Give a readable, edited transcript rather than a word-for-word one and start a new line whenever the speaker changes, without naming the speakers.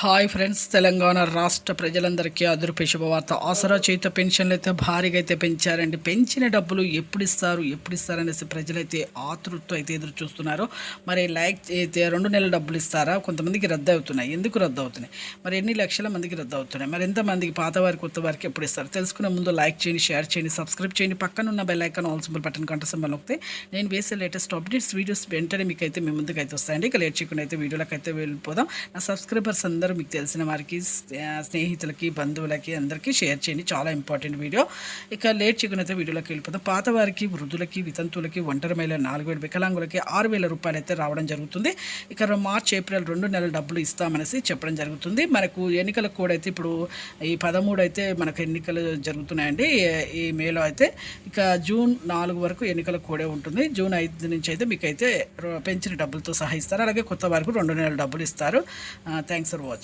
Hi friends, Telangana రాష్ట్ర ప్రజలందరికీ అదురుపే శుభవార్త. ఆసరా చేత పెన్షన్లు అయితే భారీగా అయితే పెంచారండి. పెంచిన డబ్బులు ఎప్పుడు ఇస్తారు అనేసి ప్రజలైతే ఆతృతతో అయితే ఎదురు చూస్తున్నారు. మరి అయితే 2 నెలల డబ్బులు ఇస్తారా? కొంతమందికి రద్దు అవుతున్నాయి. ఎందుకు రద్దు అవుతున్నాయి? మరి ఎన్ని లక్షల మందికి రద్దు అవుతున్నాయి? మరి ఎంతమందికి, పాత వారికి, కొత్త వారికి ఎప్పుడు ఇస్తారు? తెలుసుకునే ముందు లైక్ చేయండి, షేర్ చేయండి, సబ్స్క్రైబ్ చేయండి. పక్కన ఉన్న bell icon all symbol button గంట సింబల్ నొక్కితే నేను వేసే లేటెస్ట్ అప్డేట్స్ వీడియోస్ వెంటనే మీకు అయితే మీ ముందుకు అయితే వస్తాయండి. ఇక లేట్ చేయకుండా అయితే వీడియోలకు అయితే వెళ్ళిపోదాం. నా సబ్స్క్రైబర్స్ అందరూ మీకు తెలిసిన వారికి, స్నేహితులకి, బంధువులకి అందరికీ షేర్ చేయండి. చాలా ఇంపార్టెంట్ వీడియో. ఇక లేట్ చేయకుండా వీడియోలోకి వెళ్ళిపోతాం. పాత వారికి, వృద్ధులకి, వితంతువులకి, ఒంటరి మహిళ 4,000, వికలాంగులకి 6,000 రూపాయలు అయితే రావడం జరుగుతుంది. ఇక మార్చ్, ఏప్రిల్ 2 నెలల డబ్బులు ఇస్తామనేసి చెప్పడం జరుగుతుంది. మనకు ఎన్నికలకు కూడా అయితే ఇప్పుడు ఈ 13 అయితే మనకు ఎన్నికలు జరుగుతున్నాయండి ఈ మేలో అయితే. ఇక జూన్ 4 వరకు ఎన్నికల కూడా ఉంటుంది. జూన్ 5 నుంచి అయితే మీకు అయితే పెంచిన డబ్బులతో సహా ఇస్తారు. అలాగే కొత్త వారికి 2 నెలల డబ్బులు ఇస్తారు. Thanks for watching.